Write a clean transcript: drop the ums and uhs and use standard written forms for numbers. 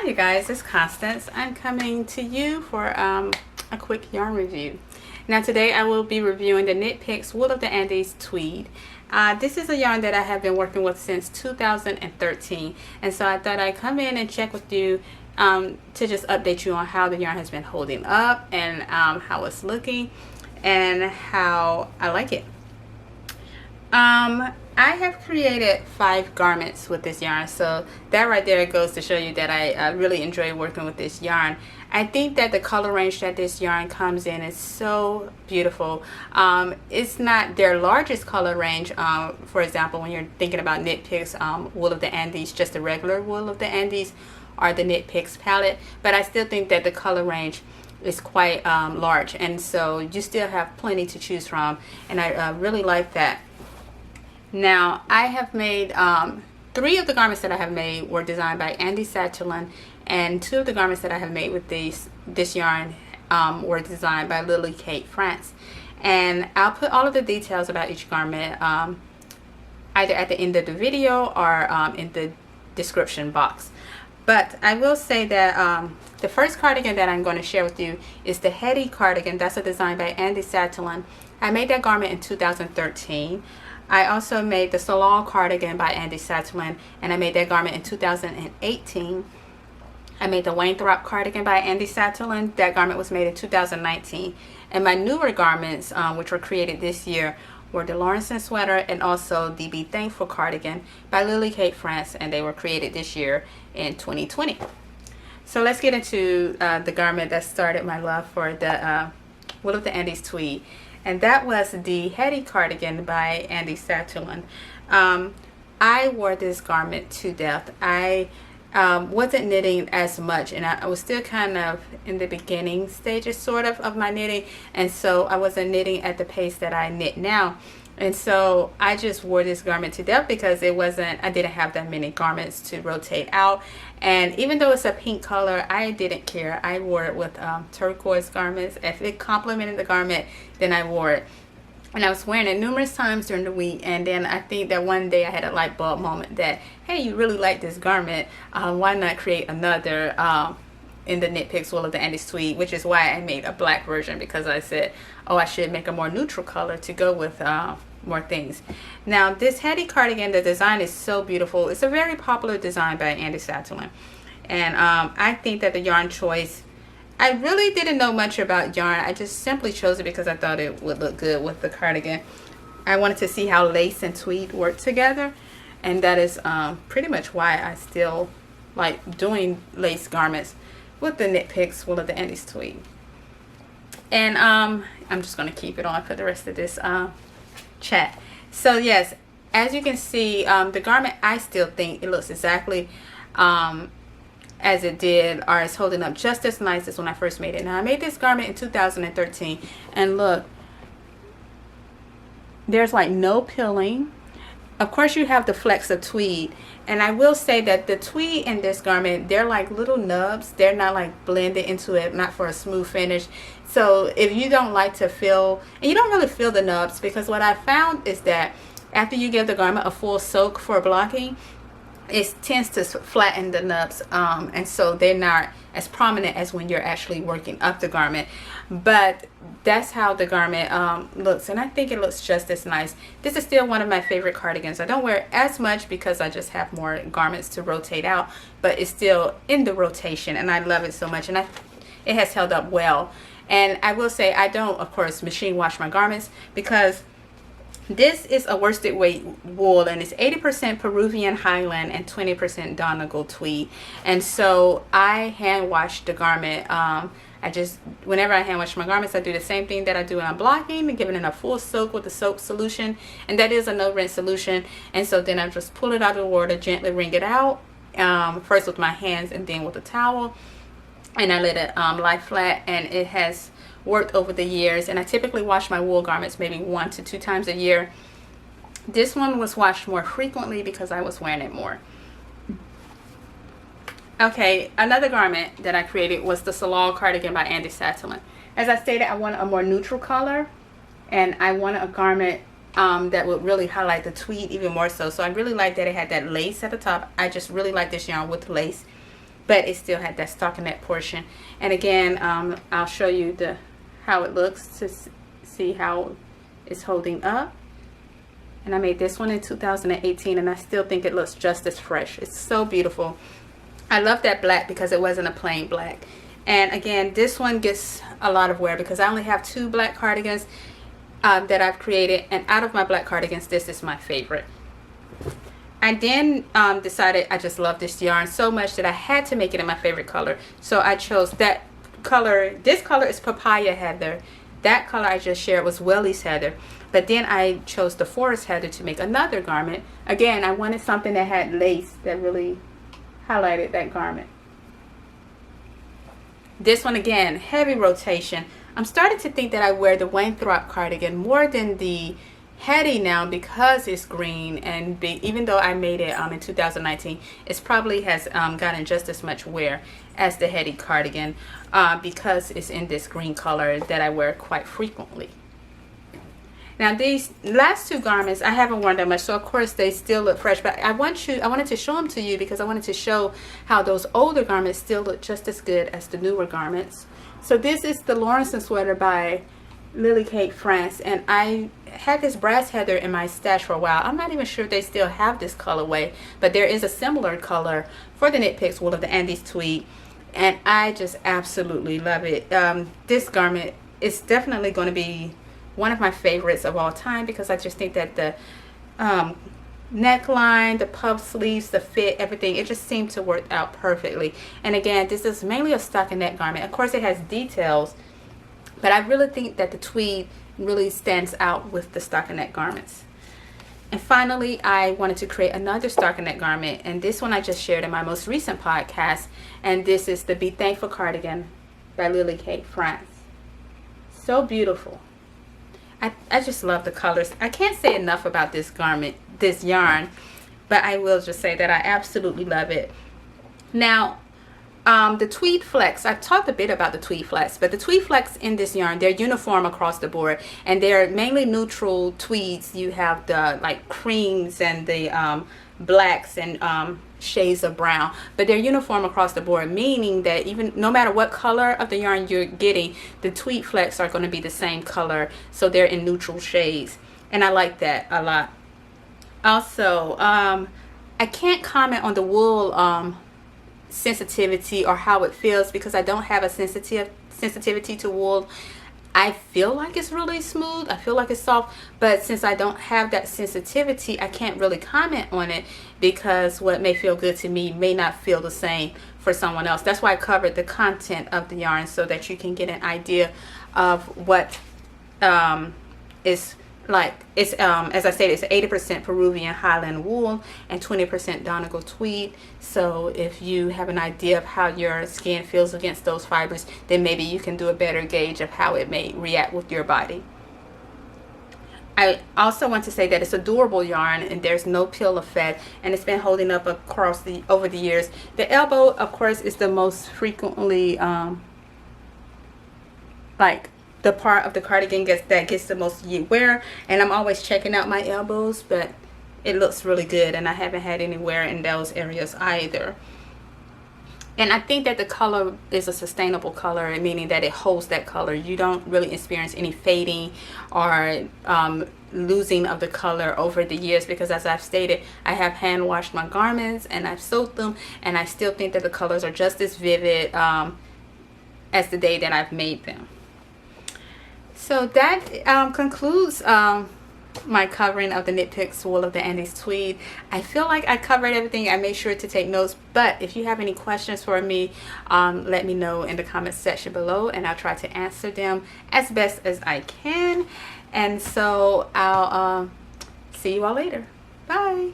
you guys, it's Constance. I'm coming to you for a quick yarn review. Now today I will be reviewing the Knit Picks Wool of the Andes Tweed. This is a yarn that I have been working with since 2013, and so I thought I'd come in and check with you to just update you on how the yarn has been holding up and how it's looking and how I like it. I have created 5 garments with this yarn, so that right there goes to show you that I really enjoy working with this yarn. I think that the color range that this yarn comes in is so beautiful. It's not their largest color range. For example, when you're thinking about Knit Picks Wool of the Andes, just the regular Wool of the Andes or the Knit Picks palette, but I still think that the color range is quite large, and so you still have plenty to choose from, and I really like that. Now I have made 3 of the garments that I have made were designed by Andi Satterlund, and 2 of the garments that I have made with this yarn were designed by Lilly France. And I'll put all of the details about each garment either at the end of the video or in the description box. But I will say that the first cardigan that I'm going to share with you is the Hetty cardigan. That's a design by Andi Satterlund. I made that garment in 2013. I also made the Salon Cardigan by Andi Satterlund, and I made that garment in 2018. I made the Wainthropp cardigan by Andi Satterlund. That garment was made in 2019. And my newer garments, which were created this year, were the Lawrenson sweater and also the Be Thankful cardigan by Lilly France, and they were created this year in 2020. So let's get into the garment that started my love for the Wool of the Andes Tweed. And that was the Hetty cardigan by Andi Satterlund. I wore this garment to death. I wasn't knitting as much, and I was still kind of in the beginning stages sort of my knitting, and so I wasn't knitting at the pace that I knit now. And so I just wore this garment to death because I didn't have that many garments to rotate out. And even though it's a pink color, I didn't care. I wore it with turquoise garments. If it complemented the garment, then I wore it. And I was wearing it numerous times during the week. And then I think that one day I had a light bulb moment that, hey, you really like this garment. Why not create another in the Knit Picks Wool of the Andes Tweed, which is why I made a black version, because I said, oh, I should make a more neutral color to go with more things. Now this Hetty cardigan, the design is so beautiful. It's a very popular design by Andi Satterlund, and I think that the yarn choice, I really didn't know much about yarn. I just simply chose it because I thought it would look good with the cardigan. I wanted to see how lace and tweed work together, and that is pretty much why I still like doing lace garments with the Knit Picks Wool of the Andes Tweed. And I'm just going to keep it on for the rest of this chat. So yes, as you can see, the garment, I still think it looks exactly as it did, or it's holding up just as nice as when I first made it. Now I made this garment in 2013, and look, there's like no pilling. Of course you have the flecks of tweed, and I will say that the tweed in this garment, they're like little nubs. They're not like blended into it, not for a smooth finish. So if you don't like to feel, and you don't really feel the nubs, because what I found is that after you give the garment a full soak for blocking, it tends to flatten the nubs, and so they're not as prominent as when you're actually working up the garment. But that's how the garment looks, and I think it looks just as nice. This is still one of my favorite cardigans. I don't wear it as much because I just have more garments to rotate out, but it's still in the rotation, and I love it so much, and it has held up well. And I will say, I don't, of course, machine wash my garments, because this is a worsted weight wool, and it's 80% Peruvian Highland and 20% Donegal tweed. And so I hand wash the garment. Whenever I hand wash my garments, I do the same thing that I do when I'm blocking, giving it a full soak with the soap solution, and that is a no rinse solution. And so then I just pull it out of the water, gently wring it out, first with my hands and then with a towel, and I let it lie flat, and it has worked over the years. And I typically wash my wool garments maybe 1 to 2 times a year. This one was washed more frequently because I was wearing it more. Okay, another garment that I created was the Salon Cardigan by Andi Satterlund. As I stated, I wanted a more neutral color, and I wanted a garment that would really highlight the tweed even more so. So I really like that it had that lace at the top. I just really like this yarn with lace. but it still had that stockinette portion. And again, I'll show you how it looks to see how it's holding up. And I made this one in 2018, and I still think it looks just as fresh. It's so beautiful. I love that black because it wasn't a plain black. And again, this one gets a lot of wear because I only have 2 black cardigans that I've created, and out of my black cardigans, this is my favorite. I then decided I just love this yarn so much that I had to make it in my favorite color. So I chose that color. This color is Papaya Heather. That color I just shared was Welly's Heather. But then I chose the Forest Heather to make another garment. Again, I wanted something that had lace that really highlighted that garment. This one, again, heavy rotation. I'm starting to think that I wear the Wainthropp cardigan more than the Hetty now because it's green, and even though I made it in 2019, it probably has gotten just as much wear as the Hetty cardigan because it's in this green color that I wear quite frequently. Now these last 2 garments I haven't worn that much, so of course they still look fresh, but I wanted to show them to you because I wanted to show how those older garments still look just as good as the newer garments. So this is the Lawrenson sweater by Lilly Kate France, and I had this brass heather in my stash for a while. I'm not even sure if they still have this colorway, but there is a similar color for the Knit Picks wool of the Andi's Tweed, and I just absolutely love it. This garment is definitely going to be one of my favorites of all time because I just think that the neckline, the puff sleeves, the fit, everything, it just seemed to work out perfectly. And again, this is mainly a stockinette garment. Of course, it has details, but I really think that the tweed really stands out with the stockinette garments. And finally, I wanted to create another stockinette garment, and this one I just shared in my most recent podcast, and this is the Be Thankful cardigan by Lilly Kate France. So beautiful. I just love the colors. I can't say enough about this garment, this yarn, but I will just say that I absolutely love it. Now, the Tweed Flex, I've talked a bit about the Tweed Flex, but the Tweed Flex in this yarn, they're uniform across the board, and they're mainly neutral tweeds. You have the like creams and the blacks and shades of brown, but they're uniform across the board, meaning that even no matter what color of the yarn you're getting, the Tweed Flex are going to be the same color, so they're in neutral shades, and I like that a lot. Also, I can't comment on the wool sensitivity or how it feels because I don't have a sensitivity to wool. I feel like it's really smooth, I feel like it's soft, but since I don't have that sensitivity, I can't really comment on it because what may feel good to me may not feel the same for someone else. That's why I covered the content of the yarn so that you can get an idea of what is like. It's as I said, it's 80% Peruvian Highland wool and 20% Donegal tweed. So if you have an idea of how your skin feels against those fibers, then maybe you can do a better gauge of how it may react with your body. I also want to say that it's a durable yarn and there's no peel effect, and it's been holding up across over the years. The elbow, of course, is the most frequently like the part of the cardigan that gets the most wear, and I'm always checking out my elbows, but it looks really good and I haven't had any wear in those areas either. And I think that the color is a sustainable color, meaning that it holds that color. You don't really experience any fading or losing of the color over the years, because as I've stated, I have hand washed my garments and I've soaked them, and I still think that the colors are just as vivid as the day that I've made them. So that concludes my covering of the Knit Picks wool of the Andi's Tweed. I feel like I covered everything. I made sure to take notes, but if you have any questions for me, let me know in the comments section below, and I'll try to answer them as best as I can. And so I'll see you all later. Bye.